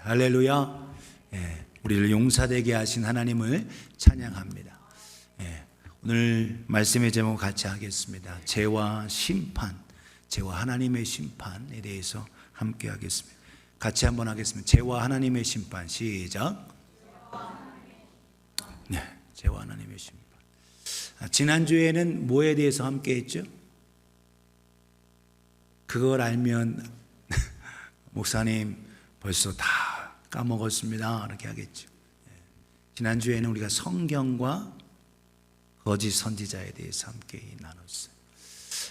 할렐루야. 우리를 용사되게 하신 하나님을 찬양합니다. 오늘 말씀의 제목 같이 하겠습니다. 죄와 심판, 죄와 하나님의 심판에 대해서 함께 하겠습니다. 같이 한번 하겠습니다. 죄와 하나님의 심판. 시작. 죄와 하나님의 심판. 지난주에는 뭐에 대해서 함께 했죠? 그걸 알면 목사님 벌써 다 까먹었습니다 이렇게 하겠죠. 지난주에는 우리가 성경과 거짓 선지자에 대해서 함께 나눴어요.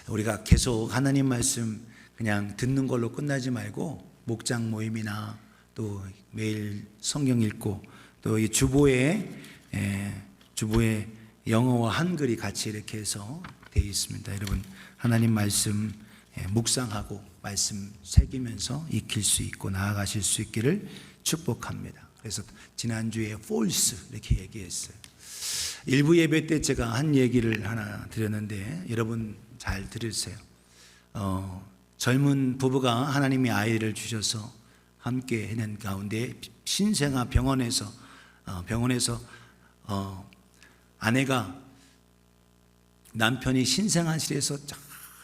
우리가 계속 하나님 말씀 그냥 듣는 걸로 끝나지 말고 목장 모임이나 또 매일 성경 읽고 또 이 주보에 영어와 한글이 같이 이렇게 해서 되어 있습니다. 여러분 하나님 말씀 묵상하고 말씀 새기면서 익힐 수 있고 나아가실 수 있기를 축복합니다. 그래서 지난주에 false 이렇게 얘기했어요. 일부 예배 때 제가 한 얘기를 하나 드렸는데 여러분 잘 들으세요. 젊은 부부가 하나님이 아이를 주셔서 함께 하는 가운데 신생아 병원에서 아내가 남편이 신생아실에서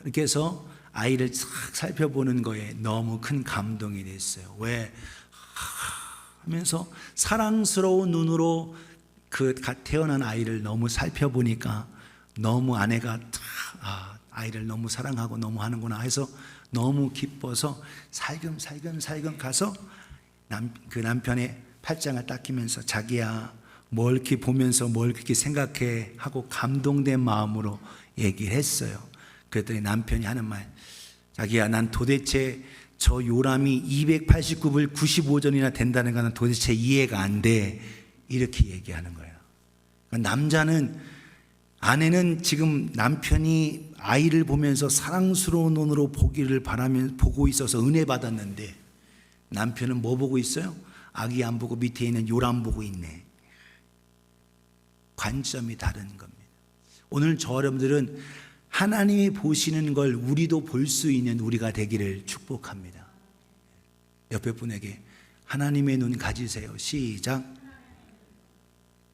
이렇게 해서 아이를 싹 살펴보는 거에 너무 큰 감동이 됐어요. 왜? 하면서 사랑스러운 눈으로 그 태어난 아이를 너무 살펴보니까 너무 아내가 아이를 너무 사랑하고 너무 하는구나 해서 너무 기뻐서 살금살금 가서 그 남편의 팔짱을 딱 끼면서 자기야 뭘 이렇게 보면서 뭘 그렇게 생각해 하고 감동된 마음으로 얘기를 했어요. 그랬더니 남편이 하는 말, 자기야 난 도대체 저 요람이 289불 95전이나 된다는 거는 도대체 이해가 안 돼 이렇게 얘기하는 거예요. 아내는 지금 남편이 아이를 보면서 사랑스러운 눈으로 보기를 바라며 보고 있어서 은혜 받았는데 남편은 뭐 보고 있어요? 아기 안 보고 밑에 있는 요람 보고 있네. 관점이 다른 겁니다. 오늘 저 여러분들은 하나님이 보시는 걸 우리도 볼 수 있는 우리가 되기를 축복합니다. 옆에 분에게 하나님의 눈 가지세요. 시작.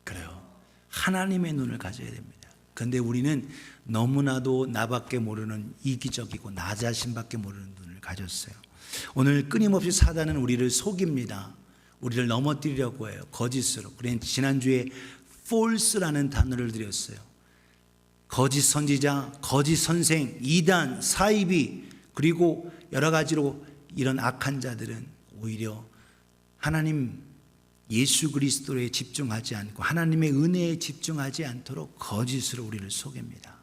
그래요. 하나님의 눈을 가져야 됩니다. 그런데 우리는 너무나도 나밖에 모르는 이기적이고 나 자신밖에 모르는 눈을 가졌어요. 오늘 끊임없이 사단은 우리를 속입니다. 우리를 넘어뜨리려고 해요. 거짓으로. 그래서 지난주에 false라는 단어를 드렸어요. 거짓 선지자, 거짓 선생, 이단, 사이비 그리고 여러 가지로 이런 악한 자들은 오히려 하나님 예수 그리스도에 집중하지 않고 하나님의 은혜에 집중하지 않도록 거짓으로 우리를 속입니다.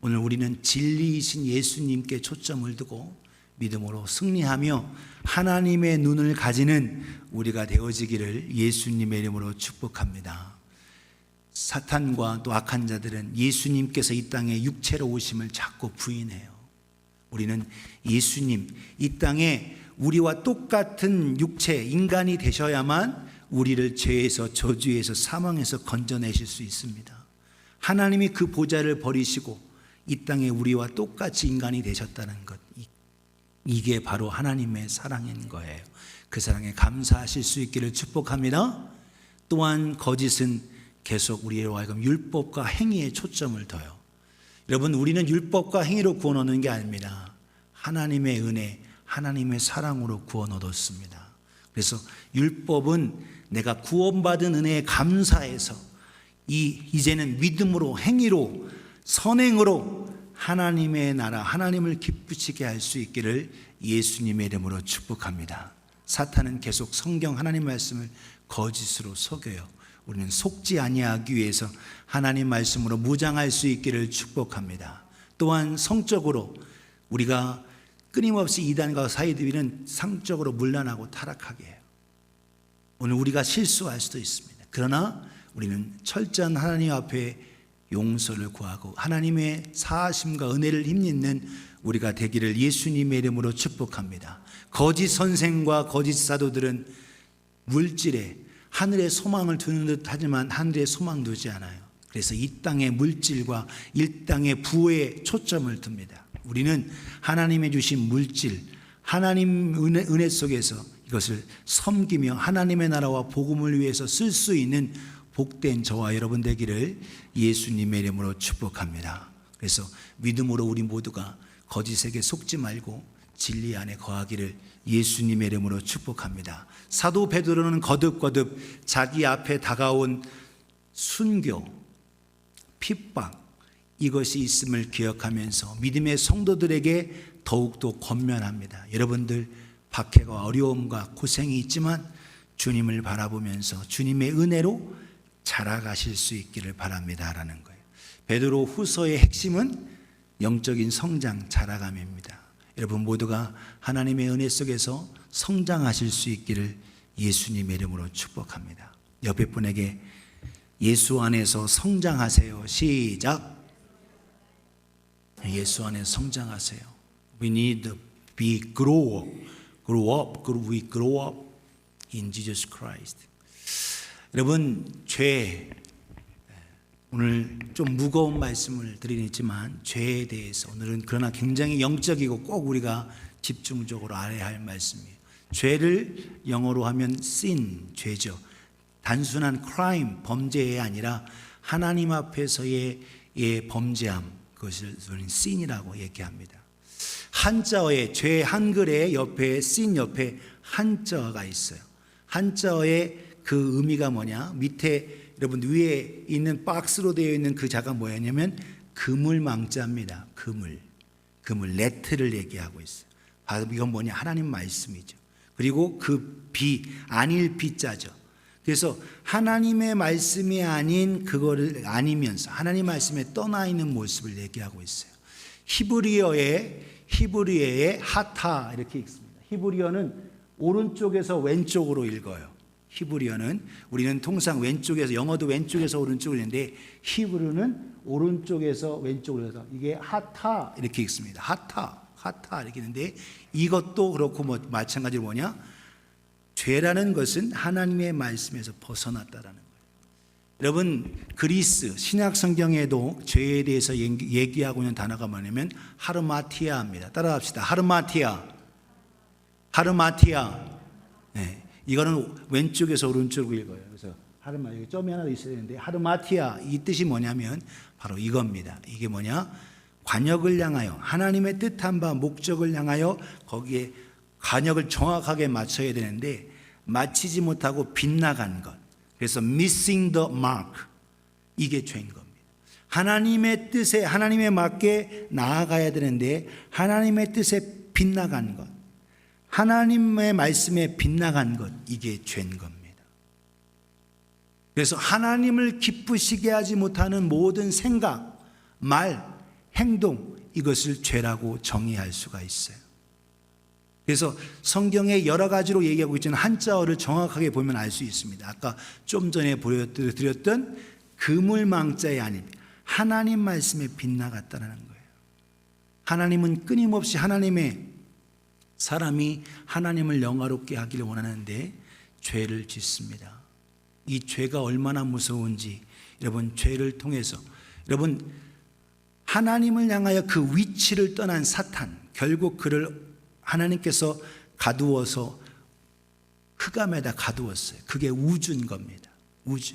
오늘 우리는 진리이신 예수님께 초점을 두고 믿음으로 승리하며 하나님의 눈을 가지는 우리가 되어지기를 예수님의 이름으로 축복합니다. 사탄과 또 악한 자들은 예수님께서 이 땅에 육체로 오심을 자꾸 부인해요. 우리는 예수님 이 땅에 우리와 똑같은 육체 인간이 되셔야만 우리를 죄에서 저주에서 사망에서 건져내실 수 있습니다. 하나님이 그 보좌를 버리시고 이 땅에 우리와 똑같이 인간이 되셨다는 것, 이게 바로 하나님의 사랑인 거예요. 그 사랑에 감사하실 수 있기를 축복합니다. 또한 거짓은 계속 우리로 하여금 율법과 행위에 초점을 둬요. 여러분 우리는 율법과 행위로 구원 얻는 게 아닙니다. 하나님의 은혜, 하나님의 사랑으로 구원 얻었습니다. 그래서 율법은 내가 구원받은 은혜에 감사해서 이제는 믿음으로 행위로 선행으로 하나님의 나라 하나님을 기쁘시게 할 수 있기를 예수님의 이름으로 축복합니다. 사탄은 계속 성경 하나님 말씀을 거짓으로 속여요. 우리는 속지 아니하기 위해서 하나님 말씀으로 무장할 수 있기를 축복합니다. 또한 성적으로 우리가 끊임없이 이단과 사이비는 성적으로 문란하고 타락하게 해요. 오늘 우리가 실수할 수도 있습니다. 그러나 우리는 철저한 하나님 앞에 용서를 구하고 하나님의 사하심과 은혜를 힘입는 우리가 되기를 예수님의 이름으로 축복합니다. 거짓 선생과 거짓 사도들은 물질에 하늘의 소망을 두는 듯 하지만 하늘의 소망 두지 않아요. 그래서 이 땅의 물질과 이 땅의 부에 초점을 둡니다. 우리는 하나님의 주신 물질, 하나님 은혜 속에서 이것을 섬기며 하나님의 나라와 복음을 위해서 쓸 수 있는 복된 저와 여러분 되기를 예수님의 이름으로 축복합니다. 그래서 믿음으로 우리 모두가 거짓에게 속지 말고 진리 안에 거하기를 예수님의 이름으로 축복합니다. 사도 베드로는 거듭거듭 자기 앞에 다가온 순교, 핍박 이것이 있음을 기억하면서 믿음의 성도들에게 더욱더 권면합니다. 여러분들 박해가 어려움과 고생이 있지만 주님을 바라보면서 주님의 은혜로 자라가실 수 있기를 바랍니다 라는 거예요. 베드로 후서의 핵심은 영적인 성장, 자라감입니다. 여러분 모두가 하나님의 은혜 속에서 성장하실 수 있기를 예수님의 이름으로 축복합니다. 옆에 분에게 예수 안에서 성장하세요. 시작. 예수 안에서 성장하세요. We need to be grow up. We grow up in Jesus Christ. 여러분 죄, 오늘 좀 무거운 말씀을 드리지만 죄에 대해서 오늘은 그러나 굉장히 영적이고 꼭 우리가 집중적으로 알아야 할 말씀이에요. 죄를 영어로 하면 sin, 죄죠. 단순한 crime, 범죄가 아니라 하나님 앞에서의 범죄함, 그것을 우리는 sin이라고 얘기합니다. 한자어에 죄 한글에 옆에 sin 옆에 한자어가 있어요. 한자어의 그 의미가 뭐냐? 밑에 여러분 위에 있는 박스로 되어 있는 그 자가 뭐였냐면 그물망자입니다. 그물 레트를 얘기하고 있어요. 바로 이건 뭐냐? 하나님 말씀이죠. 그리고 그 아닐 비자죠. 그래서 하나님의 말씀이 아닌 그거를 아니면서 하나님 말씀에 떠나 있는 모습을 얘기하고 있어요. 히브리어의 하타 이렇게 읽습니다. 히브리어는 오른쪽에서 왼쪽으로 읽어요. 히브리어는 우리는 통상 왼쪽에서, 영어도 왼쪽에서 오른쪽으로 읽는데 히브리어는 오른쪽에서 왼쪽으로 해서 이게 하타 이렇게 읽습니다. 하타 이렇게 있는데 이것도 그렇고 마찬가지로 뭐냐? 죄라는 것은 하나님의 말씀에서 벗어났다라는 거예요. 여러분 그리스 신약 성경에도 죄에 대해서 얘기하고 있는 단어가 뭐냐면 하르마티아입니다. 따라합시다. 하르마티아. 네. 이거는 왼쪽에서 오른쪽으로 읽어요. 그래서 여기 점이 하나 있어야 되는데 하르마티아 이 뜻이 뭐냐면 바로 이겁니다. 이게 뭐냐? 관역을 향하여 하나님의 뜻한 바 목적을 향하여 거기에 관역을 정확하게 맞춰야 되는데 맞추지 못하고 빗나간 것. 그래서 missing the mark. 이게 죄인 겁니다. 하나님의 뜻에 하나님에 맞게 나아가야 되는데 하나님의 뜻에 빗나간 것. 하나님의 말씀에 빗나간 것, 이게 죄인 겁니다. 그래서 하나님을 기쁘시게 하지 못하는 모든 생각, 말, 행동, 이것을 죄라고 정의할 수가 있어요. 그래서 성경에 여러 가지로 얘기하고 있지만 한자어를 정확하게 보면 알 수 있습니다. 아까 좀 전에 보여드렸던 그물망자에 아닌 하나님 말씀에 빗나갔다는 거예요. 하나님은 끊임없이 사람이 하나님을 영화롭게 하기를 원하는데 죄를 짓습니다. 이 죄가 얼마나 무서운지 여러분 죄를 통해서 여러분 하나님을 향하여 그 위치를 떠난 사탄 결국 그를 하나님께서 가두어서 흑암에다 가두었어요. 그게 우주인 겁니다. 우주.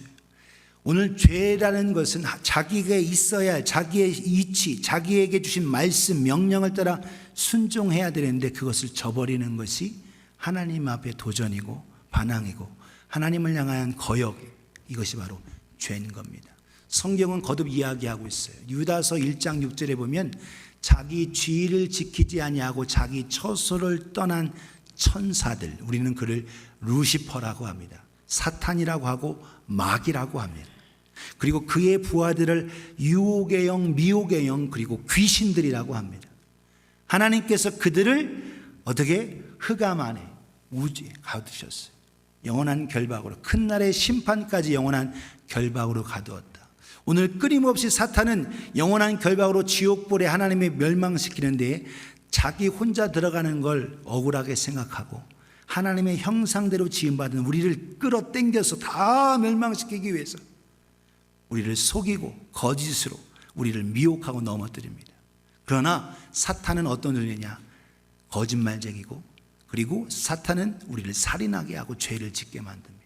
오늘 죄라는 것은 자기가 있어야 할 자기의 이치, 자기에게 주신 말씀, 명령을 따라 순종해야 되는데 그것을 저버리는 것이 하나님 앞에 도전이고 반항이고 하나님을 향한 거역, 이것이 바로 죄인 겁니다. 성경은 거듭 이야기하고 있어요. 유다서 1장 6절에 보면 자기 지위를 지키지 아니하고 자기 처소를 떠난 천사들, 우리는 그를 루시퍼라고 합니다. 사탄이라고 하고 마귀라고 합니다. 그리고 그의 부하들을 유혹의 영, 미혹의 영, 그리고 귀신들이라고 합니다. 하나님께서 그들을 어떻게 흑암 안에 우주에 가두셨어요. 영원한 결박으로, 큰 날의 심판까지 영원한 결박으로 가두었다. 오늘 끊임없이 사탄은 영원한 결박으로 지옥불에 하나님의 멸망시키는데 자기 혼자 들어가는 걸 억울하게 생각하고 하나님의 형상대로 지음받은 우리를 끌어당겨서 다 멸망시키기 위해서 우리를 속이고 거짓으로 우리를 미혹하고 넘어뜨립니다. 그러나 사탄은 어떤 존재냐? 거짓말쟁이고 그리고 사탄은 우리를 살인하게 하고 죄를 짓게 만듭니다.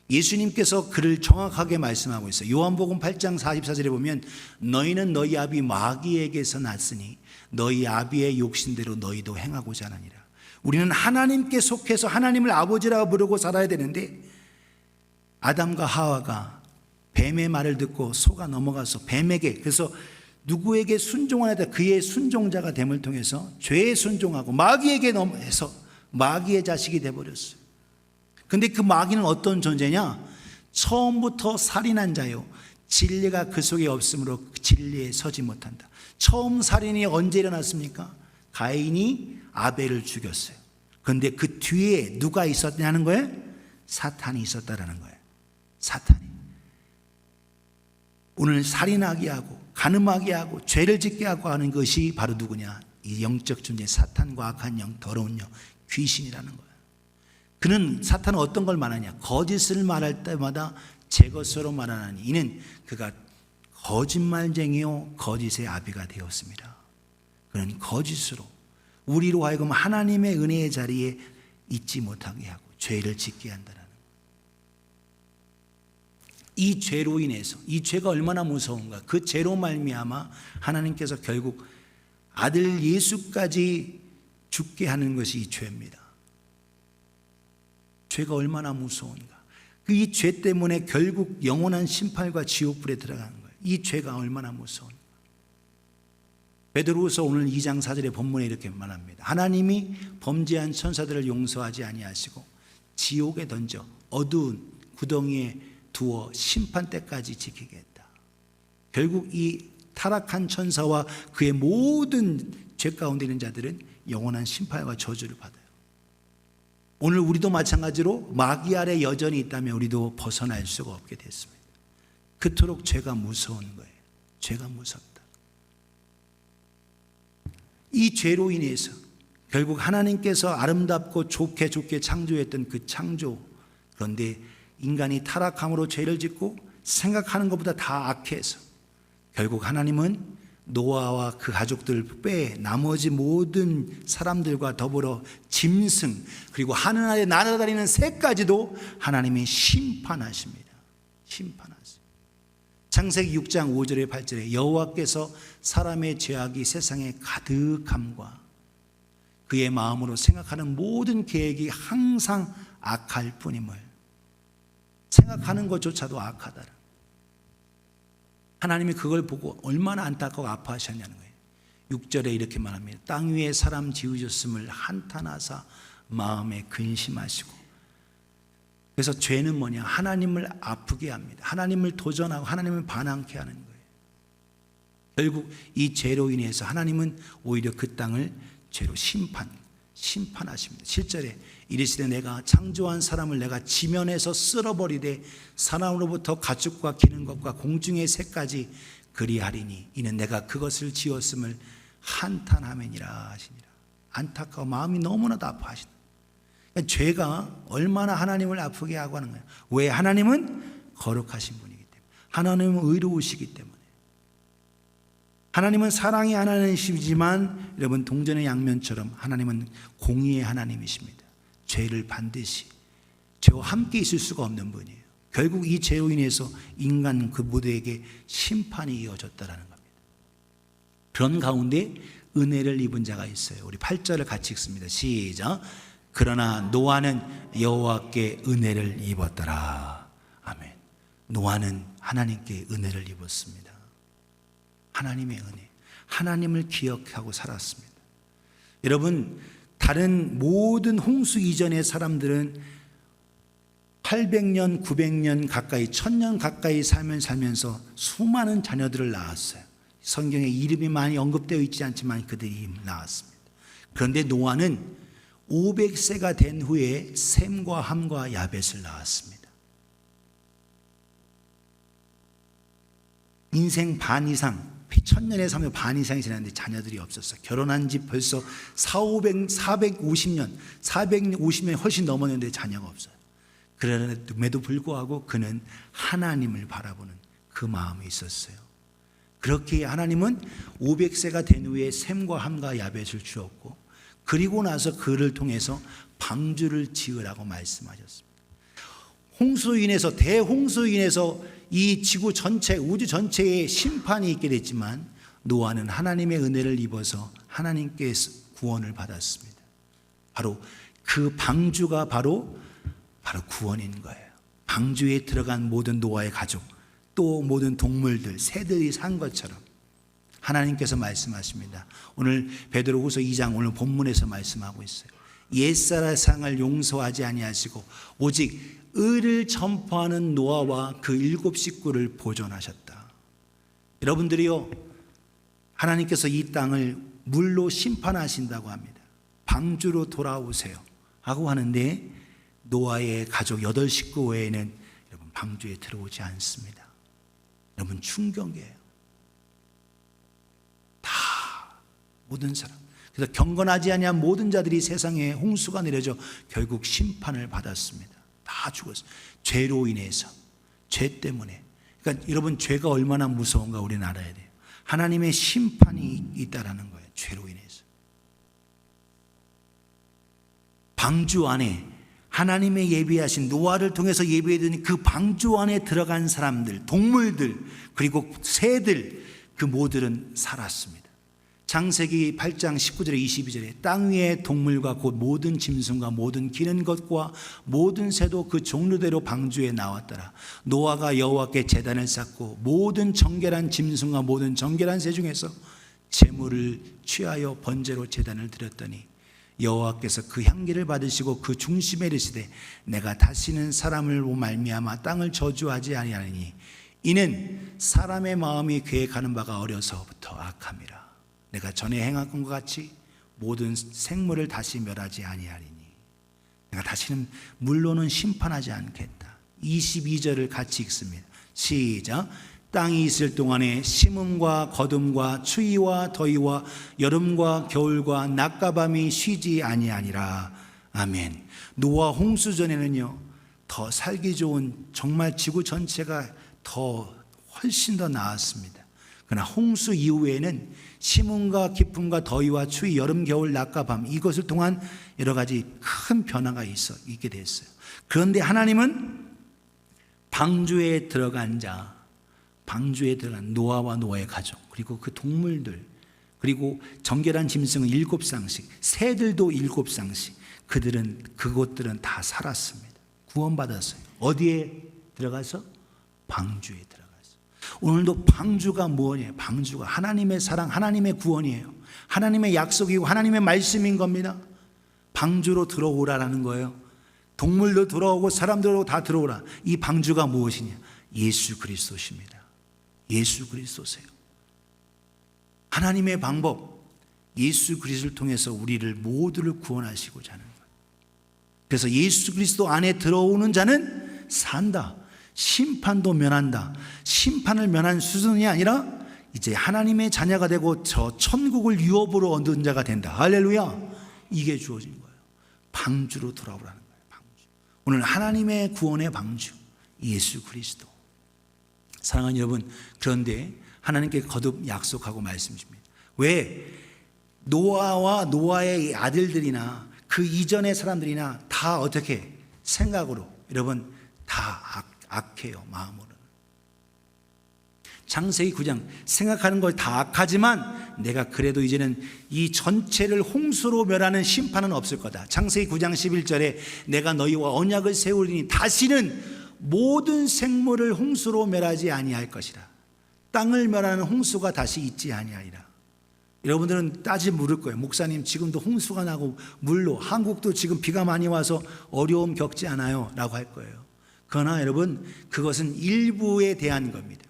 예수님께서 그를 정확하게 말씀하고 있어요. 요한복음 8장 44절에 보면 너희는 너희 아비 마귀에게서 났으니 너희 아비의 욕심대로 너희도 행하고자 하느니라. 우리는 하나님께 속해서 하나님을 아버지라고 부르고 살아야 되는데 아담과 하와가 뱀의 말을 듣고 속아 넘어가서 뱀에게, 그래서 누구에게 순종하다 그의 순종자가 됨을 통해서 죄에 순종하고 마귀에게 넘어서 마귀의 자식이 되어버렸어요. 근데 그 마귀는 어떤 존재냐? 처음부터 살인한 자요, 진리가 그 속에 없으므로 진리에 서지 못한다. 처음 살인이 언제 일어났습니까? 가인이 아벨을 죽였어요. 그런데 그 뒤에 누가 있었냐는 거예요? 사탄이 있었다라는 거예요. 사탄이. 오늘 살인하게 하고 간음하게 하고 죄를 짓게 하고 하는 것이 바로 누구냐? 이 영적 존재 사탄과 악한 영, 더러운 영, 귀신이라는 거예요. 그는, 사탄은 어떤 걸 말하냐? 거짓을 말할 때마다 제 것으로 말하나니 이는 그가 거짓말쟁이요 거짓의 아비가 되었습니다. 그는 거짓으로 우리로 하여금 하나님의 은혜의 자리에 있지 못하게 하고 죄를 짓게 한다는 거예요. 이 죄로 인해서, 이 죄가 얼마나 무서운가. 그 죄로 말미암아 하나님께서 결국 아들 예수까지 죽게 하는 것이 이 죄입니다. 죄가 얼마나 무서운가. 그 이 죄 때문에 결국 영원한 심판과 지옥불에 들어가는 거예요. 이 죄가 얼마나 무서운가. 베드로후서 오늘 2장 4절의 본문에 이렇게 말합니다. 하나님이 범죄한 천사들을 용서하지 아니하시고 지옥에 던져 어두운 구덩이에 두어 심판 때까지 지키겠다. 결국 이 타락한 천사와 그의 모든 죄 가운데 있는 자들은 영원한 심판과 저주를 받아요. 오늘 우리도 마찬가지로 마귀 아래 여전히 있다면 우리도 벗어날 수가 없게 됐습니다. 그토록 죄가 무서운 거예요. 죄가 무섭다. 이 죄로 인해서 결국 하나님께서 아름답고 좋게 창조했던 그 창조, 그런데 인간이 타락함으로 죄를 짓고 생각하는 것보다 다 악해서 결국 하나님은 노아와 그 가족들을 빼 나머지 모든 사람들과 더불어 짐승 그리고 하늘 아래 날아다니는 새까지도 하나님이 심판하십니다. 심판하십니다. 창세기 6장 5절에 8절에 여호와께서 사람의 죄악이 세상에 가득함과 그의 마음으로 생각하는 모든 계획이 항상 악할 뿐임을, 생각하는 것조차도 악하다. 하나님이 그걸 보고 얼마나 안타까워 아파하셨냐는 거예요. 6절에 이렇게 말합니다. 땅 위에 사람 지으셨음을 한탄하사 마음에 근심하시고. 그래서 죄는 뭐냐? 하나님을 아프게 합니다. 하나님을 도전하고 하나님을 반항케 하는 거예요. 결국 이 죄로 인해서 하나님은 오히려 그 땅을 죄로 심판하십니다. 7절에 이르시되 내가 창조한 사람을 내가 지면에서 쓸어버리되 사람으로부터 가축과 기는 것과 공중의 새까지 그리하리니 이는 내가 그것을 지었음을 한탄하매니라 하시니라. 안타까워 마음이 너무나도 아파하시다. 그러니까 죄가 얼마나 하나님을 아프게 하고 하는 거예요. 왜? 하나님은 거룩하신 분이기 때문에, 하나님은 의로우시기 때문에. 하나님은 사랑의 하나님이시지만 여러분 동전의 양면처럼 하나님은 공의의 하나님이십니다. 죄를 반드시, 죄와 함께 있을 수가 없는 분이에요. 결국 이 죄로 인해서 인간 그 모두에게 심판이 이어졌다라는 겁니다. 그런 가운데 은혜를 입은 자가 있어요. 우리 8절을 같이 읽습니다. 시작. 그러나 노아는 여호와께 은혜를 입었더라. 아멘. 노아는 하나님께 은혜를 입었습니다. 하나님의 은혜, 하나님을 기억하고 살았습니다. 여러분, 다른 모든 홍수 이전의 사람들은 800년, 900년 가까이, 1000년 가까이 살면서 수많은 자녀들을 낳았어요. 성경에 이름이 많이 언급되어 있지 않지만 그들이 낳았습니다. 그런데 노아는 500세가 된 후에 셈과 함과 야벳을 낳았습니다. 인생 반 이상, 1000년에 살면 반 이상이 지났는데 자녀들이 없었어요. 결혼한 지 벌써 450년 훨씬 넘었는데 자녀가 없어요. 그럼에도 불구하고 그는 하나님을 바라보는 그 마음이 있었어요. 그렇게 하나님은 500세가 된 후에 셈과 함과 야벳을 주었고, 그리고 나서 그를 통해서 방주를 지으라고 말씀하셨습니다. 홍수로 인해서, 대홍수로 인해서 이 지구 전체, 우주 전체에 심판이 있게 됐지만 노아는 하나님의 은혜를 입어서 하나님께서 구원을 받았습니다. 바로 그 방주가 바로 구원인 거예요. 방주에 들어간 모든 노아의 가족, 또 모든 동물들, 새들이 산 것처럼 하나님께서 말씀하십니다. 오늘 베드로후서 2장 오늘 본문에서 말씀하고 있어요. 옛사람의 상을 용서하지 아니하시고 오직 의를 전파하는 노아와 그 7 식구를 보존하셨다. 여러분들이요, 하나님께서 이 땅을 물로 심판하신다고 합니다. 방주로 돌아오세요 하고 하는데 노아의 가족 8 식구 외에는 여러분 방주에 들어오지 않습니다. 여러분 충격이에요. 다 모든 사람. 그래서 경건하지 아니한 모든 자들이 세상에 홍수가 내려져 결국 심판을 받았습니다. 다 죽었어요. 죄로 인해서, 죄 때문에. 그러니까 여러분 죄가 얼마나 무서운가 우리는 알아야 돼요. 하나님의 심판이 있다라는 거예요. 죄로 인해서. 방주 안에 하나님의 예비하신 노아를 통해서 예비해둔 그 방주 안에 들어간 사람들, 동물들, 그리고 새들, 그 모두는 살았습니다. 창세기 8장 19절에 22절에 땅 위의 동물과 곧 모든 짐승과 모든 기는 것과 모든 새도 그 종류대로 방주에 나왔더라. 노아가 여호와께 제단을 쌓고 모든 정결한 짐승과 모든 정결한 새 중에서 제물을 취하여 번제로 제단을 드렸더니 여호와께서 그 향기를 받으시고 그 중심에 이르시되 내가 다시는 사람을 말미암아 땅을 저주하지 아니하리니 이는 사람의 마음이 계획하는 바가 어려서부터 악함이라. 내가 전에 행한 것과 같이 모든 생물을 다시 멸하지 아니하리니 내가 다시는 물로는 심판하지 않겠다. 22절을 같이 읽습니다. 시작. 땅이 있을 동안에 심음과 거둠과 추위와 더위와 여름과 겨울과 낮과 밤이 쉬지 아니하니라. 아멘. 노아 홍수 전에는요 더 살기 좋은, 정말 지구 전체가 더 훨씬 더 나았습니다. 그러나 홍수 이후에는 심음과 기쁨과 더위와 추위, 여름, 겨울, 낮과 밤, 이것을 통한 여러 가지 큰 변화가 있게 됐어요. 그런데 하나님은 방주에 들어간 자, 방주에 들어간 노아와 노아의 가족, 그리고 그 동물들, 그리고 정결한 짐승은 7쌍씩, 새들도 7쌍씩, 그것들은 다 살았습니다. 구원받았어요. 어디에 들어가서? 방주에 들어가서. 오늘도 방주가 뭐냐? 방주가 하나님의 사랑, 하나님의 구원이에요. 하나님의 약속이고 하나님의 말씀인 겁니다. 방주로 들어오라라는 거예요. 동물도 들어오고 사람들도 다 들어오라. 이 방주가 무엇이냐? 예수 그리스도십니다. 예수 그리스도세요. 하나님의 방법, 예수 그리스도를 통해서 우리를 모두를 구원하시고자 하는 거예요. 그래서 예수 그리스도 안에 들어오는 자는 산다. 심판도 면한다. 심판을 면한 수준이 아니라 이제 하나님의 자녀가 되고 저 천국을 유업으로 얻은 자가 된다. 할렐루야. 이게 주어진 거예요. 방주로 돌아오라는 거예요. 방주. 오늘 하나님의 구원의 방주, 예수 그리스도. 사랑하는 여러분, 그런데 하나님께 거듭 약속하고 말씀 주십니다. 왜? 노아와 노아의 아들들이나 그 이전의 사람들이나 다 어떻게 생각으로, 여러분 다 악해요. 마음으로는. 창세기 9장 생각하는 걸 다 악하지만 내가 그래도 이제는 이 전체를 홍수로 멸하는 심판은 없을 거다. 창세기 9장 11절에 내가 너희와 언약을 세우리니 다시는 모든 생물을 홍수로 멸하지 아니할 것이라. 땅을 멸하는 홍수가 다시 있지 아니하리라. 여러분들은 따지 물을 거예요. 목사님, 지금도 홍수가 나고 물로, 한국도 지금 비가 많이 와서 어려움 겪지 않아요? 라고 할 거예요. 그러나 여러분, 그것은 일부에 대한 겁니다.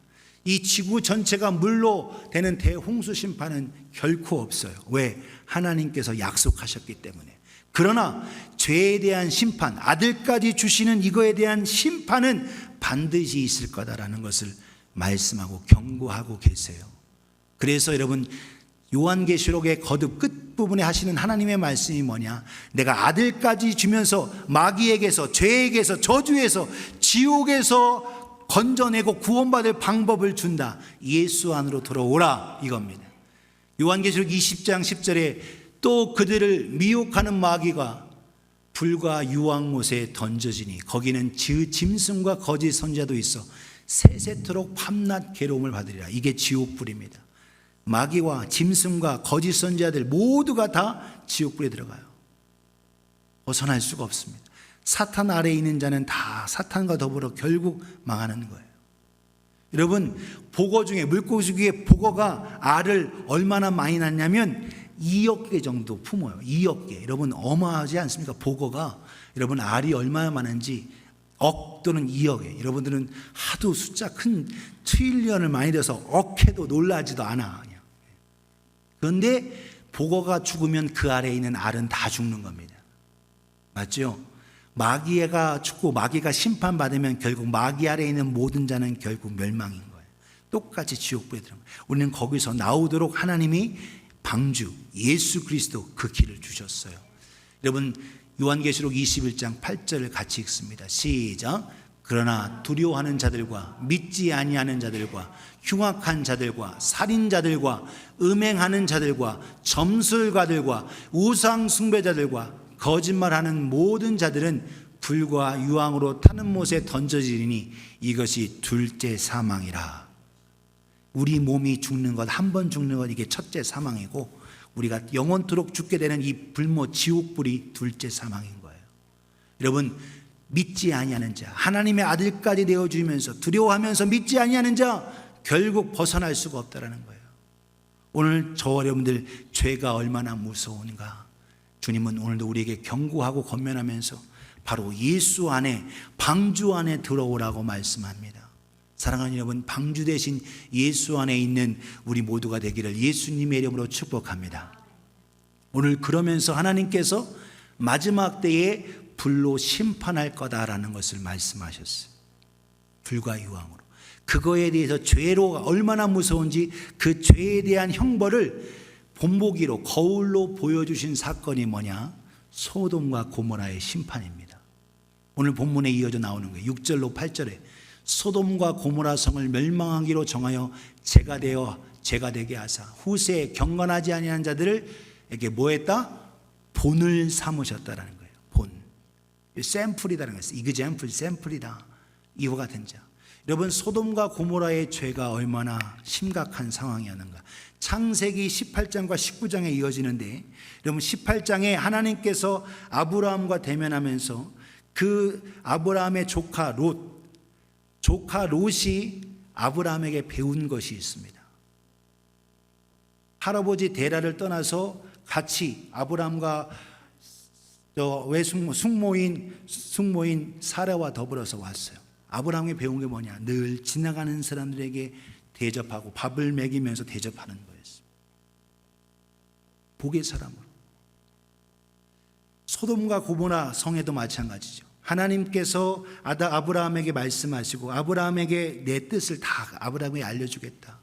이 지구 전체가 물로 되는 대홍수 심판은 결코 없어요. 왜? 하나님께서 약속하셨기 때문에. 그러나 죄에 대한 심판, 아들까지 주시는 이거에 대한 심판은 반드시 있을 거다라는 것을 말씀하고 경고하고 계세요. 그래서 여러분, 요한계시록의 거듭 끝부분에 하시는 하나님의 말씀이 뭐냐? 내가 아들까지 주면서 마귀에게서, 죄에게서, 저주에서, 지옥에서 건져내고 구원받을 방법을 준다. 예수 안으로 들어오라, 이겁니다. 요한계시록 20장 10절에 또 그들을 미혹하는 마귀가 불과 유황못에 던져지니 거기는 짐승과 거짓 선지자도 있어 세세토록 밤낮 괴로움을 받으리라. 이게 지옥불입니다. 마귀와 짐승과 거짓 선지자들 모두가 다 지옥불에 들어가요. 벗어날 수가 없습니다. 사탄 아래에 있는 자는 다 사탄과 더불어 결국 망하는 거예요. 여러분, 복어 중에, 물고기 중에 복어가 알을 얼마나 많이 낳냐면 2억 개 정도 품어요. 2억 개. 여러분, 어마하지 않습니까? 복어가 여러분 알이 얼마나 많은지 억 또는 2억에, 여러분들은 하도 숫자 큰 트릴리언을 많이 들어서 억해도 놀라지도 않아. 그냥. 그런데 복어가 죽으면 그 아래에 있는 알은 다 죽는 겁니다. 맞죠? 마귀가 죽고 마귀가 심판받으면 결국 마귀 아래에 있는 모든 자는 결국 멸망인 거예요. 똑같이 지옥불에 들어가요. 우리는 거기서 나오도록 하나님이 방주 예수 그리스도 그 길을 주셨어요. 여러분, 요한계시록 21장 8절을 같이 읽습니다. 시작. 그러나 두려워하는 자들과 믿지 아니하는 자들과 흉악한 자들과 살인자들과 음행하는 자들과 점술가들과 우상 숭배자들과 거짓말하는 모든 자들은 불과 유황으로 타는 못에 던져지리니 이것이 둘째 사망이라. 우리 몸이 죽는 것, 한 번 죽는 것, 이게 첫째 사망이고 우리가 영원토록 죽게 되는 이 불모 지옥불이 둘째 사망인 거예요. 여러분, 믿지 아니하는 자, 하나님의 아들까지 되어주면서 두려워하면서 믿지 아니하는 자 결국 벗어날 수가 없다라는 거예요. 오늘 저 여러분들 죄가 얼마나 무서운가, 주님은 오늘도 우리에게 경고하고 권면하면서 바로 예수 안에, 방주 안에 들어오라고 말씀합니다. 사랑하는 여러분, 방주 대신 예수 안에 있는 우리 모두가 되기를 예수님의 이름으로 축복합니다. 오늘 그러면서 하나님께서 마지막 때에 불로 심판할 거다라는 것을 말씀하셨어요. 불과 유황으로. 그거에 대해서 죄로 얼마나 무서운지 그 죄에 대한 형벌을 본보기로, 거울로 보여주신 사건이 뭐냐? 소돔과 고모라의 심판입니다. 오늘 본문에 이어져 나오는 거예요. 6절로 8절에 소돔과 고모라 성을 멸망하기로 정하여 죄가 되게 하사 후세에 경건하지 아니한 자들에게 뭐했다? 본을 삼으셨다라는 거예요. 본. 샘플이다라는 거예요. 이그잼플, 샘플이다. 이와 같은 자. 여러분, 소돔과 고모라의 죄가 얼마나 심각한 상황이었는가. 창세기 18장과 19장에 이어지는데, 여러분 18장에 하나님께서 아브라함과 대면하면서 그 아브라함의 조카 롯이 아브라함에게 배운 것이 있습니다. 할아버지 데라를 떠나서 같이 아브라함과 숙모인 사라와 더불어서 왔어요. 아브라함이 배운 게 뭐냐? 늘 지나가는 사람들에게 대접하고 밥을 먹이면서 대접하는 거였어요. 복의 사람으로. 소돔과 고모라 성에도 마찬가지죠. 하나님께서 아브라함에게 말씀하시고 아브라함에게 내 뜻을 다 아브라함에게 알려주겠다.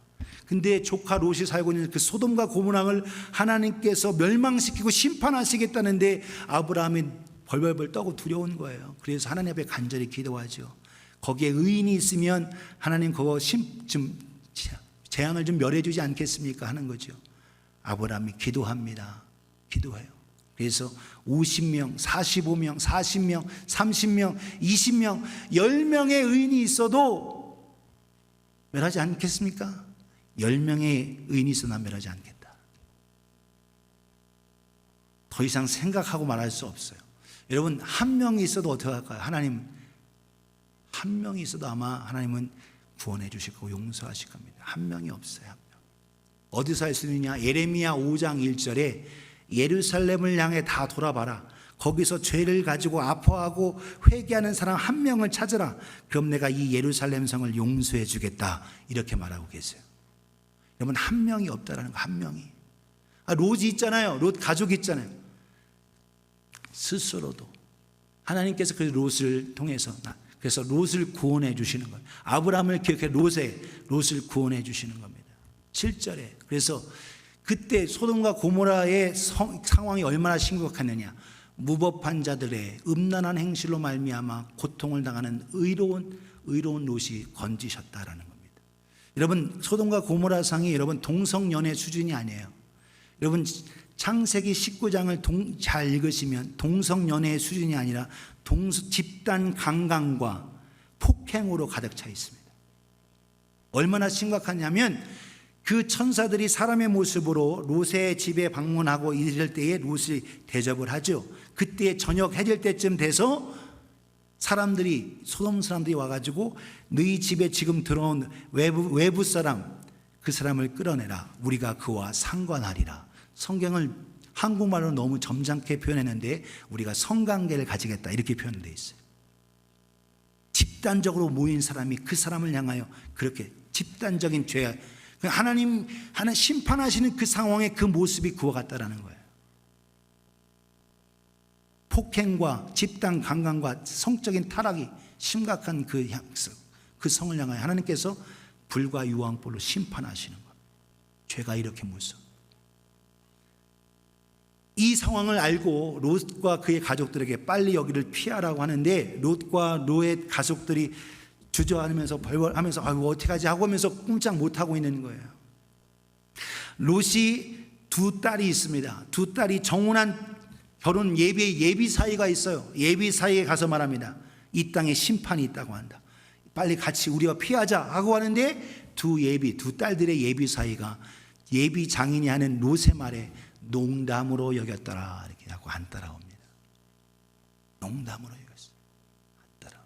근데 조카 롯이 살고 있는 그 소돔과 고모라를 하나님께서 멸망시키고 심판하시겠다는데 아브라함이 벌벌벌 떠고 두려운 거예요. 그래서 하나님 앞에 간절히 기도하죠. 거기에 의인이 있으면 하나님 그거 좀 재앙을 좀 멸해주지 않겠습니까? 하는 거죠. 아브라함이 기도합니다. 기도해요. 그래서 50명, 45명, 40명, 30명, 20명, 10명의 의인이 있어도 멸하지 않겠습니까? 10명의 의인이 있어도 멸하지 않겠다. 더 이상 생각하고 말할 수 없어요. 여러분, 한 명이 있어도 어떻게 할까요? 하나님, 한 명이 있어도 아마 하나님은 구원해 주실 거고 용서하실 겁니다. 한 명이 없어요. 한 명. 어디서 할 수 있느냐? 예레미야 5장 1절에 예루살렘을 향해 다 돌아봐라. 거기서 죄를 가지고 아파하고 회개하는 사람 한 명을 찾으라. 그럼 내가 이 예루살렘 성을 용서해 주겠다. 이렇게 말하고 계세요. 여러분, 한 명이 없다라는 거, 한 명이. 롯이 있잖아요. 롯 가족이 있잖아요. 스스로도 하나님께서 그 롯을 통해서 그래서 롯을 구원해 주시는 거예요. 아브라함을 기억해 롯을 구원해 주시는 겁니다. 7절에. 그래서 그때 소돔과 고모라의 상황이 얼마나 심각했느냐. 무법한 자들의 음란한 행실로 말미암아 고통을 당하는 의로운 롯이 건지셨다라는 겁니다. 여러분, 소돔과 고모라 상이 여러분 동성연애 수준이 아니에요. 여러분, 창세기 19장을 잘 읽으시면 동성연애의 수준이 아니라 집단 강간과 폭행으로 가득 차 있습니다. 얼마나 심각하냐면 그 천사들이 사람의 모습으로 롯의 집에 방문하고 이럴 때에 롯이 대접을 하죠. 그때 저녁 해질 때쯤 돼서 소돔 사람들이 와가지고 너희 집에 지금 들어온 외부 사람, 그 사람을 끌어내라. 우리가 그와 상관하리라. 성경을 한국말로 너무 점잖게 표현했는데 우리가 성관계를 가지겠다 이렇게 표현되어 있어요. 집단적으로 모인 사람이 그 사람을 향하여 그렇게 집단적인 죄, 하나님 심판하시는 그 상황의 그 모습이 그와 같다라는 거예요. 폭행과 집단 강간과 성적인 타락이 심각한 그 성을 향하여 하나님께서 불과 유황불로 심판하시는 거예요. 죄가 이렇게 무서워. 이 상황을 알고 롯과 그의 가족들에게 빨리 여기를 피하라고 하는데 롯과 롯의 가족들이 주저하면서 벌벌하면서 어떻게 하지 하고 하면서 꼼짝 못하고 있는 거예요. 롯이 두 딸이 있습니다. 두 딸이 정혼한 결혼 예비 사이가 있어요. 예비 사이에 가서 말합니다. 이 땅에 심판이 있다고 한다. 빨리 같이 우리가 피하자 하고 하는데 두 딸들의 예비 사이가 예비 장인이 하는 롯의 말에 농담으로 여겼더라 이렇게 하고 안 따라옵니다. 농담으로 여겼어요. 안 따라.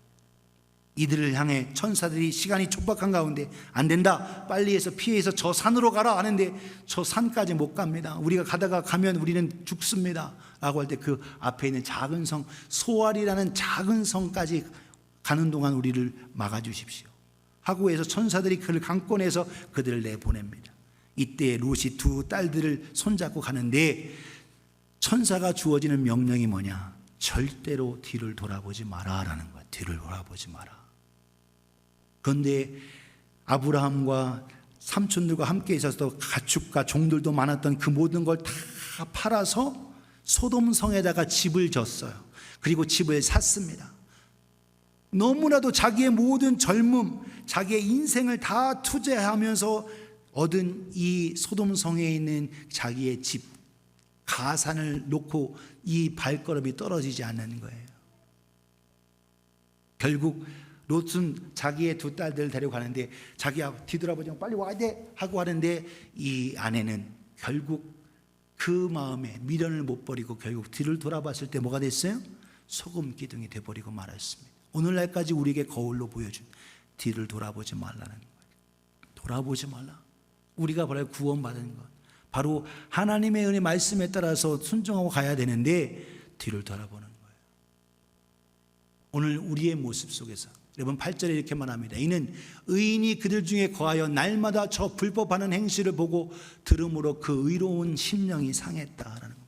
이들을 향해 천사들이 시간이 촉박한 가운데 안 된다. 빨리 해서 피해서 저 산으로 가라 하는데 저 산까지 못 갑니다. 우리가 가면 우리는 죽습니다. 라고 할 때 그 앞에 있는 작은 성 소알이라는 작은 성까지 가는 동안 우리를 막아주십시오 하고 해서 천사들이 그를 강권해서 그들을 내보냅니다. 이때 롯이 두 딸들을 손잡고 가는데 천사가 주어지는 명령이 뭐냐? 절대로 뒤를 돌아보지 마라 라는 거야. 뒤를 돌아보지 마라. 그런데 아브라함과 삼촌들과 함께 있어서 가축과 종들도 많았던 그 모든 걸 다 팔아서 소돔 성에다가 집을 졌어요. 그리고 집을 샀습니다. 너무나도 자기의 모든 젊음, 자기의 인생을 다 투자하면서 얻은 이 소돔 성에 있는 자기의 집, 가산을 놓고 이 발걸음이 떨어지지 않는 거예요. 결국 롯은 자기의 두 딸들을 데려가는데 자기가 뒤돌아보지 말고 빨리 와야 돼 하고 하는데 이 아내는 결국 그 마음에 미련을 못 버리고 결국 뒤를 돌아봤을 때 뭐가 됐어요? 소금 기둥이 돼버리고 말았습니다. 오늘날까지 우리에게 거울로 보여준 뒤를 돌아보지 말라는 거예요. 돌아보지 말라. 우리가 바로 구원받은 것, 바로 하나님의 은혜 말씀에 따라서 순종하고 가야 되는데 뒤를 돌아보는 거예요. 오늘 우리의 모습 속에서 여러분 8절에 이렇게 말합니다. 이는 의인이 그들 중에 거하여 날마다 저 불법하는 행실을 보고 들음으로 그 의로운 심령이 상했다라는 겁니다.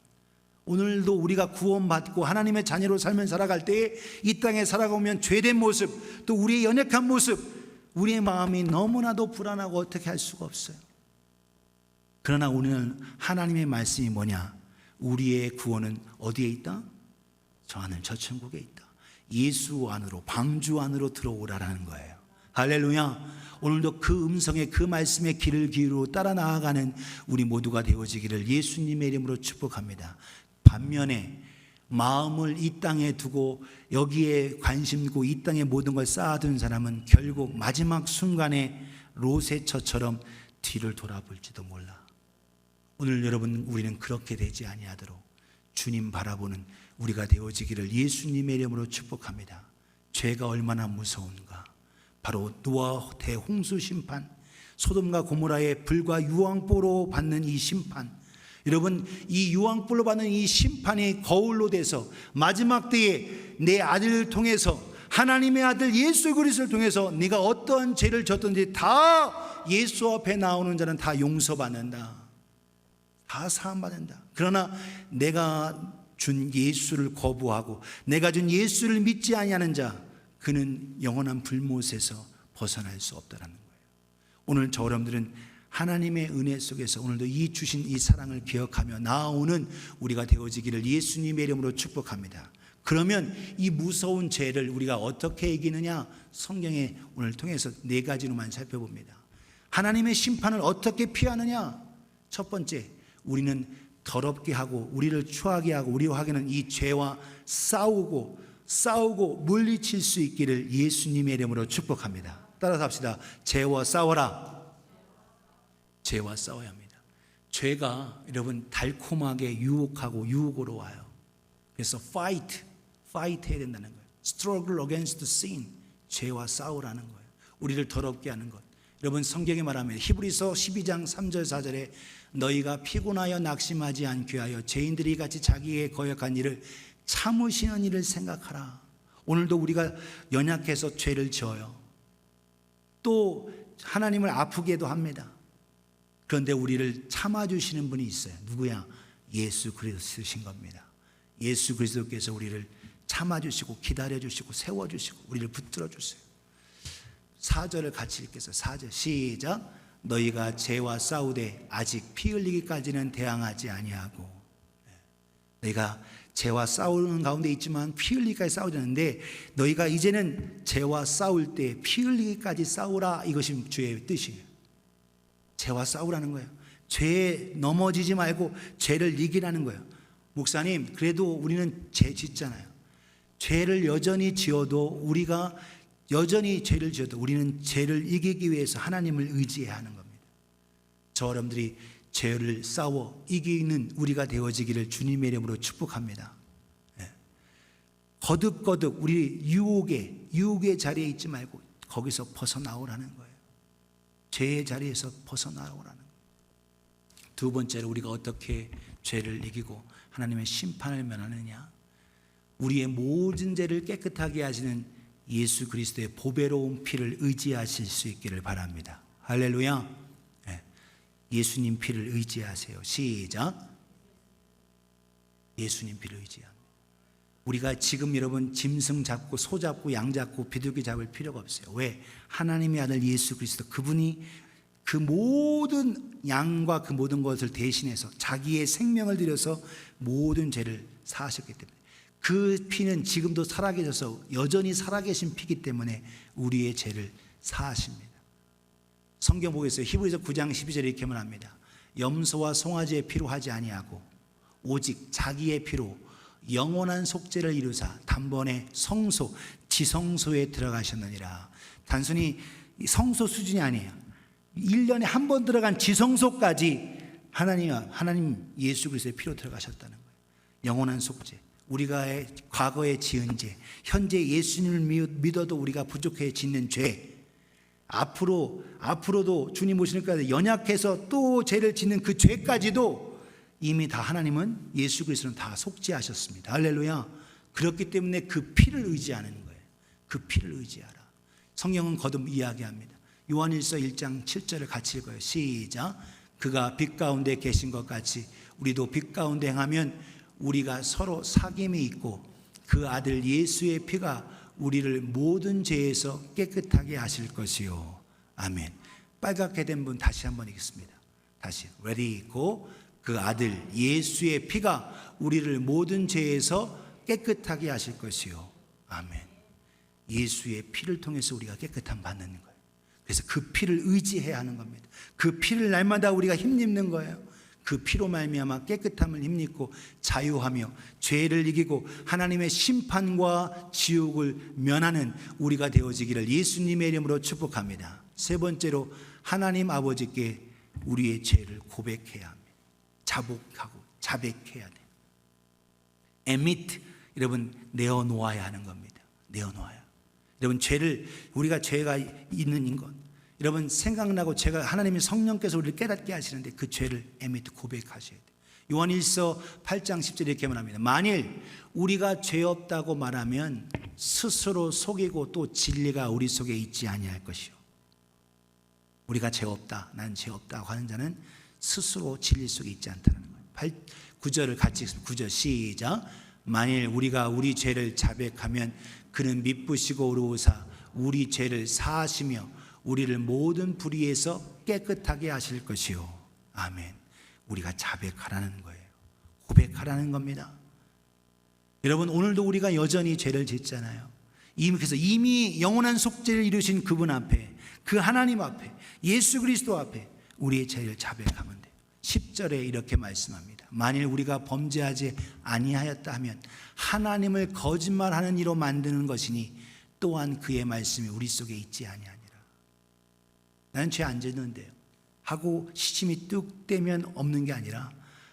오늘도 우리가 구원받고 하나님의 자녀로 살면 살아갈 때에 이 땅에 살아가면 죄된 모습, 또 우리의 연약한 모습, 우리의 마음이 너무나도 불안하고 어떻게 할 수가 없어요. 그러나 우리는 하나님의 말씀이 뭐냐? 우리의 구원은 어디에 있다? 저 하늘 저 천국에 있다. 예수 안으로, 방주 안으로 들어오라라는 거예요. 할렐루야. 오늘도 그 음성에, 그 말씀의 길을 기울여 따라 나아가는 우리 모두가 되어지기를 예수님의 이름으로 축복합니다. 반면에 마음을 이 땅에 두고 여기에 관심 두고 이 땅에 모든 걸 쌓아둔 사람은 결국 마지막 순간에 롯의 처처럼 뒤를 돌아볼지도 몰라. 오늘 여러분, 우리는 그렇게 되지 아니하도록 주님 바라보는 우리가 되어지기를 예수님의 이름으로 축복합니다. 죄가 얼마나 무서운가. 바로 노아 대홍수 심판, 소돔과 고모라의 불과 유황불로 받는 이 심판, 여러분 이 유황불로 받는 이 심판이 거울로 돼서 마지막 때에 내 아들을 통해서, 하나님의 아들 예수 그리스도를 통해서 네가 어떠한 죄를 졌든지 다 예수 앞에 나오는 자는 다 용서받는다, 다 사함받는다. 그러나 내가 준 예수를 거부하고 내가 준 예수를 믿지 아니하는 자, 그는 영원한 불못에서 벗어날 수 없다는 거예요. 오늘 저 여러분들은 하나님의 은혜 속에서 오늘도 이 주신 이 사랑을 기억하며 나아오는 우리가 되어지기를 예수님의 이름으로 축복합니다. 그러면 이 무서운 죄를 우리가 어떻게 이기느냐? 성경에 오늘 통해서 4가지로만 살펴봅니다. 하나님의 심판을 어떻게 피하느냐? 첫 번째, 우리는 더럽게 하고 우리를 추하게 하고 우리와 하기는 이 죄와 싸우고 물리칠 수 있기를 예수님의 이름으로 축복합니다. 따라서 합시다. 죄와 싸워라. 죄와 싸워야 합니다. 죄가 여러분 달콤하게 유혹하고 유혹으로 와요. 그래서 fight 해야 된다는 거예요. struggle against sin. 죄와 싸우라는 거예요. 우리를 더럽게 하는 것. 여러분 성경에 말하면 히브리서 12장 3절 4절에 너희가 피곤하여 낙심하지 않게 하여 죄인들이 같이 자기의 거역한 일을 참으시는 일을 생각하라. 오늘도 우리가 연약해서 죄를 지어요. 또 하나님을 아프게도 합니다. 그런데 우리를 참아주시는 분이 있어요. 누구야? 예수 그리스도신 겁니다. 예수 그리스도께서 우리를 참아주시고 기다려주시고 세워주시고 우리를 붙들어주세요. 4절을 같이 읽겠어요. 4절 시작. 너희가 죄와 싸우되 아직 피 흘리기까지는 대항하지 아니하고. 너희가 죄와 싸우는 가운데 있지만 피 흘리기까지 싸우지 않는데 너희가 이제는 죄와 싸울 때 피 흘리기까지 싸우라. 이것이 주의 뜻이에요. 죄와 싸우라는 거예요. 죄에 넘어지지 말고 죄를 이기라는 거예요. 목사님, 그래도 우리는 죄 짓잖아요. 죄를 여전히 지어도 우리가 여전히 죄를 지어도 우리는 죄를 이기기 위해서 하나님을 의지해야 하는 겁니다. 저 여러분들이 죄를 싸워 이기는 우리가 되어지기를 주님의 이름으로 축복합니다. 거듭 우리 유혹의 자리에 있지 말고 거기서 벗어나오라는 거예요. 죄의 자리에서 벗어나오라는 거예요. 두 번째로 우리가 어떻게 죄를 이기고 하나님의 심판을 면하느냐. 우리의 모든 죄를 깨끗하게 하시는 예수 그리스도의 보배로운 피를 의지하실 수 있기를 바랍니다. 할렐루야. 예수님 피를 의지하세요. 시작. 예수님 피를 의지합니다. 우리가 지금 여러분 짐승 잡고 소 잡고 양 잡고 비둘기 잡을 필요가 없어요. 왜? 하나님의 아들 예수 그리스도 그분이 그 모든 양과 그 모든 것을 대신해서 자기의 생명을 들여서 모든 죄를 사하셨기 때문에 그 피는 지금도 살아계셔서 여전히 살아계신 피이기 때문에 우리의 죄를 사하십니다. 성경 보겠어요. 히브리서 9장 12절에 이렇게 말합니다. 염소와 송아지의 피로 하지 아니하고 오직 자기의 피로 영원한 속죄를 이루사 단번에 성소 지성소에 들어가셨느니라. 단순히 성소 수준이 아니에요. 1년에 한 번 들어간 지성소까지 하나님 예수 그리스도의 피로 들어가셨다는 거예요. 영원한 속죄. 우리가 과거에 지은 죄, 현재 예수님을 믿어도 우리가 부족해 짓는 죄, 앞으로도 주님 오시니까 연약해서 또 죄를 짓는 그 죄까지도 이미 다 하나님은 예수 그리스도는 다 속죄하셨습니다. 할렐루야. 그렇기 때문에 그 피를 의지하는 거예요. 그 피를 의지하라. 성경은 거듭 이야기합니다. 요한일서 1장 7절을 같이 읽어요. 시작. 그가 빛 가운데 계신 것 같이 우리도 빛 가운데 행하면 우리가 서로 사귐이 있고 그 아들 예수의 피가 우리를 모든 죄에서 깨끗하게 하실 것이요. 아멘. 빨갛게 된 분 다시 한번 읽겠습니다. 다시 ready 있고 그 아들 예수의 피가 우리를 모든 죄에서 깨끗하게 하실 것이요. 아멘. 예수의 피를 통해서 우리가 깨끗함 받는 거예요. 그래서 그 피를 의지해야 하는 겁니다. 그 피를 날마다 우리가 힘입는 거예요. 그 피로 말미암아 깨끗함을 힘입고 자유하며 죄를 이기고 하나님의 심판과 지옥을 면하는 우리가 되어지기를 예수님의 이름으로 축복합니다. 세 번째로 하나님 아버지께 우리의 죄를 고백해야 합니다. 자복하고 자백해야 돼요. admit, 여러분 내어놓아야 하는 겁니다. 내어놓아야. 여러분 우리가 죄가 있는 것, 여러분 생각나고 죄가 하나님의 성령께서 우리를 깨닫게 하시는데 그 죄를 admit, 고백하셔야 돼요. 요한일서 8장 10절에 이렇게 말합니다. 만일 우리가 죄 없다고 말하면 스스로 속이고 또 진리가 우리 속에 있지 아니할 것이요. 우리가 죄 없다, 난 죄 없다고 하는 자는 스스로 진리 속에 있지 않다는 거예요. 9절을 같이 읽습니다. 9절 시작. 만일 우리가 우리 죄를 자백하면 그는 미쁘시고 의로우사 우리 죄를 사하시며 우리를 모든 불의에서 깨끗하게 하실 것이요. 아멘. 우리가 자백하라는 거예요. 고백하라는 겁니다. 여러분 오늘도 우리가 여전히 죄를 짓잖아요. 그래서 이미 영원한 속죄를 이루신 그분 앞에, 그 하나님 앞에, 예수 그리스도 앞에 우리의 죄를 자백하면 돼요. 10절에 이렇게 말씀합니다. 만일 우리가 범죄하지 아니하였다 하면 하나님을 거짓말하는 이로 만드는 것이니 또한 그의 말씀이 우리 속에 있지 아니하니라. 나는 죄 안 짓는데요 하고 시침이 뚝 떼면 없는 게 아니라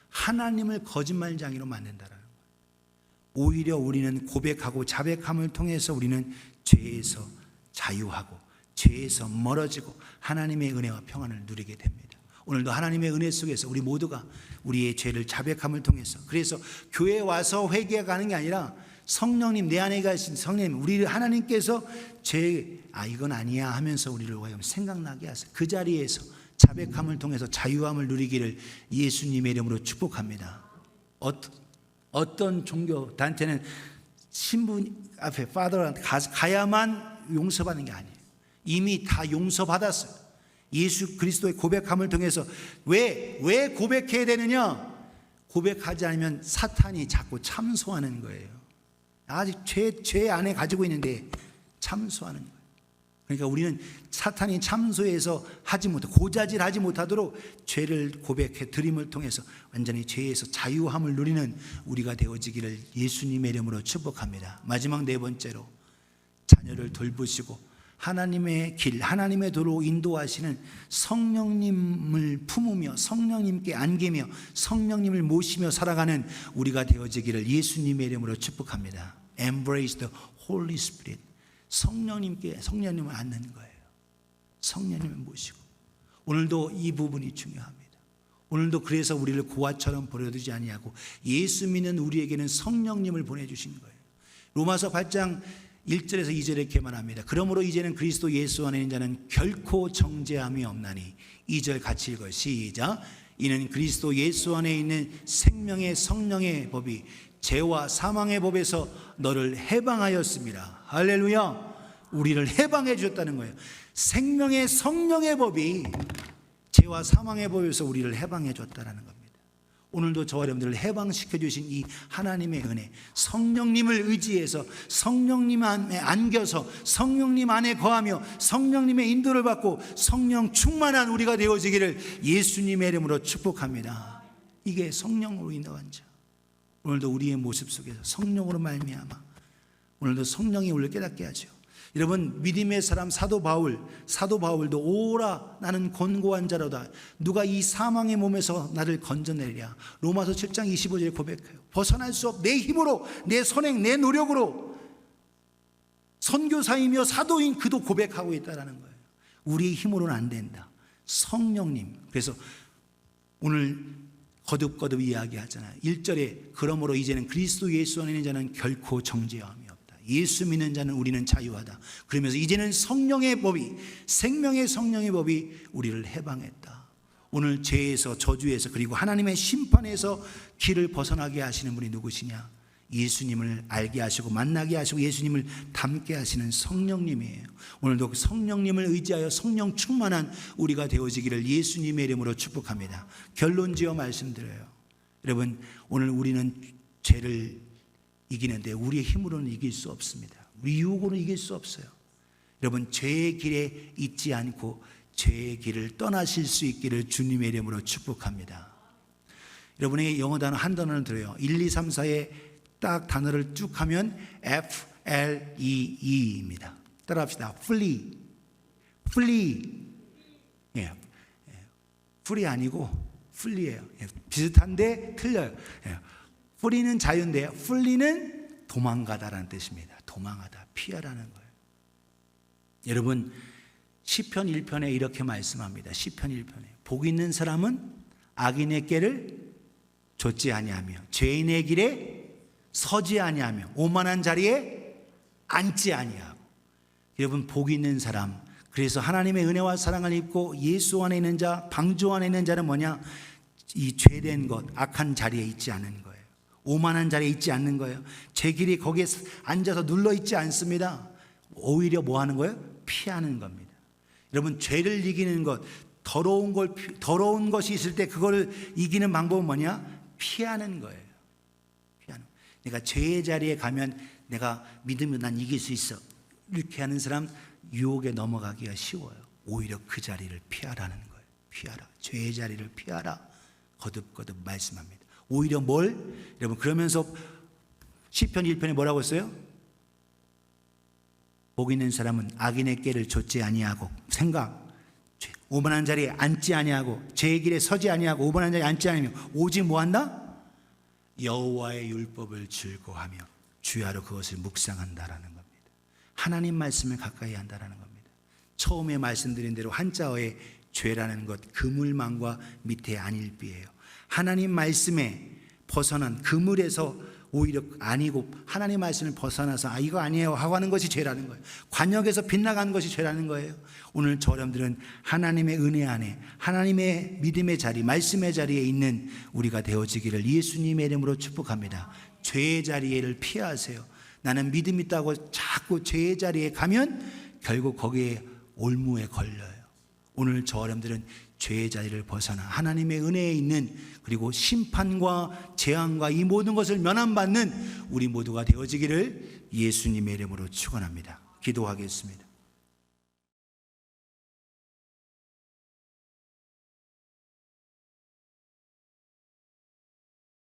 하나님을 거짓말쟁이로 만든다라는 거예요. 오히려 우리는 고백하고 자백함을 통해서 우리는 죄에서 자유하고 죄에서 멀어지고 하나님의 은혜와 평안을 누리게 됩니다. 오늘도 하나님의 은혜 속에서 우리 모두가 우리의 죄를 자백함을 통해서, 그래서 교회에 와서 회개하는 게 아니라 성령님, 내 안에 계신 성령님, 우리를 하나님께서 이건 아니야 하면서 우리를 생각나게 하세요. 그 자리에서 자백함을 통해서 자유함을 누리기를 예수님의 이름으로 축복합니다. 어떤 종교 단체는 신부 앞에 파더한테 가야만 용서받는 게 아니에요. 이미 다 용서받았어요. 예수 그리스도의 고백함을 통해서. 왜 고백해야 되느냐? 고백하지 않으면 사탄이 자꾸 참소하는 거예요. 아직 죄 안에 가지고 있는데 참소하는 거예요. 그러니까 우리는 사탄이 참소해서 고자질하지 못하도록 죄를 고백해 드림을 통해서 완전히 죄에서 자유함을 누리는 우리가 되어지기를 예수님의 이름으로 축복합니다. 마지막 네 번째로, 자녀를 돌보시고 하나님의 길, 하나님의 도로 인도하시는 성령님을 품으며 성령님께 안기며 성령님을 모시며 살아가는 우리가 되어지기를 예수님의 이름으로 축복합니다. Embrace the Holy Spirit. 성령님을 안는 거예요. 성령님을 모시고. 오늘도 이 부분이 중요합니다. 오늘도 그래서 우리를 고아처럼 버려두지 아니하고 예수 믿는 우리에게는 성령님을 보내주신 거예요. 로마서 8장 1절에서 2절에 이렇게 말합니다. 그러므로 이제는 그리스도 예수 안에 있는 자는 결코 정죄함이 없나니. 2절 같이 읽어요. 시작. 이는 그리스도 예수 안에 있는 생명의 성령의 법이 죄와 사망의 법에서 너를 해방하였습니다. 할렐루야. 우리를 해방해 주셨다는 거예요. 생명의 성령의 법이 죄와 사망의 법에서 우리를 해방해 줬다는 겁니다. 오늘도 저와 여러분들을 해방시켜 주신 이 하나님의 은혜, 성령님을 의지해서 성령님 안에 안겨서 성령님 안에 거하며 성령님의 인도를 받고 성령 충만한 우리가 되어지기를 예수님의 이름으로 축복합니다. 이게 성령으로 인도한 자. 오늘도 우리의 모습 속에서 성령으로 말미암아 오늘도 성령이 우리를 깨닫게 하죠. 여러분, 믿음의 사람 사도 바울도 오라 나는 권고한 자로다. 누가 이 사망의 몸에서 나를 건져내리랴. 로마서 7장 25절에 고백해요. 벗어날 수 없, 내 힘으로, 내 선행, 내 노력으로. 선교사이며 사도인 그도 고백하고 있다는 거예요. 우리의 힘으로는 안 된다. 성령님. 그래서 오늘 거듭 이야기하잖아요. 1절에 그러므로 이제는 그리스도 예수 안에 있는 자는 결코 정죄함이 없다. 예수 믿는 자는 우리는 자유하다. 그러면서 이제는 성령의 법이, 생명의 성령의 법이 우리를 해방했다. 오늘 죄에서, 저주에서, 그리고 하나님의 심판에서 길을 벗어나게 하시는 분이 누구시냐? 예수님을 알게 하시고 만나게 하시고 예수님을 닮게 하시는 성령님이에요. 오늘도 그 성령님을 의지하여 성령 충만한 우리가 되어지기를 예수님의 이름으로 축복합니다. 결론지어 말씀드려요. 여러분, 오늘 우리는 죄를 이기는데 우리의 힘으로는 이길 수 없습니다. 우리 유혹으로는 이길 수 없어요. 여러분, 죄의 길에 있지 않고 죄의 길을 떠나실 수 있기를 주님의 이름으로 축복합니다. 여러분에게 영어 단어 한 단어를 드려요. 1, 2, 3, 4의 딱 단어를 쭉 하면 FLEE입니다. 따라합시다. Flee. 예. Free 아니고 Flee예요. 예. 비슷한데 틀려요. 예. Free는 자유인데 Flee는 도망가다라는 뜻입니다. 도망하다, 피하라는 거예요. 여러분, 시편 1편에 이렇게 말씀합니다. 시편 1편에 복 있는 사람은 악인의 꾀를 좇지 아니하며 죄인의 길에 서지 아니하며 오만한 자리에 앉지 아니하고. 여러분, 복 있는 사람, 그래서 하나님의 은혜와 사랑을 입고 예수 안에 있는 자, 방주 안에 있는 자는 뭐냐? 이 죄된 것, 악한 자리에 있지 않는 거예요. 오만한 자리에 있지 않는 거예요. 제 길이 거기에 앉아서 눌러 있지 않습니다. 오히려 뭐 하는 거예요? 피하는 겁니다. 여러분, 죄를 이기는 것, 더러운 것이 있을 때 그거를 이기는 방법은 뭐냐? 피하는 거예요. 내가 죄의 자리에 가면 내가 믿으면 난 이길 수 있어, 이렇게 하는 사람 유혹에 넘어가기가 쉬워요. 오히려 그 자리를 피하라는 거예요. 피하라. 죄의 자리를 피하라. 거듭거듭 말씀합니다. 오히려 뭘? 여러분 그러면서 시편 1편에 뭐라고 했어요? 복 있는 사람은 악인의 꾀를 좇지 아니하고 생각 오만한 자리에 앉지 아니하고 죄의 길에 서지 아니하고 오만한 자리에 앉지 아니하며 오직 뭐한다? 여호와의 율법을 즐거워하며 주야로 그것을 묵상한다라는 겁니다. 하나님 말씀을 가까이 한다라는 겁니다. 처음에 말씀드린 대로 한자어의 죄라는 것 그물망과 밑에 안일비예요. 하나님 말씀에 벗어난 그물에서 오히려 아니고 하나님 말씀을 벗어나서 이거 아니에요 하고 하는 것이 죄라는 거예요. 관역에서 빗나가는 것이 죄라는 거예요. 오늘 저 여러분들은 하나님의 은혜 안에 하나님의 믿음의 자리 말씀의 자리에 있는 우리가 되어지기를 예수님의 이름으로 축복합니다. 죄의 자리를 피하세요. 나는 믿음 있다고 자꾸 죄의 자리에 가면 결국 거기에 올무에 걸려요. 오늘 저 여러분들은 죄의 자리를 벗어나 하나님의 은혜에 있는 그리고 심판과 재앙과 이 모든 것을 면함받는 우리 모두가 되어지기를 예수님의 이름으로 축원합니다. 기도하겠습니다.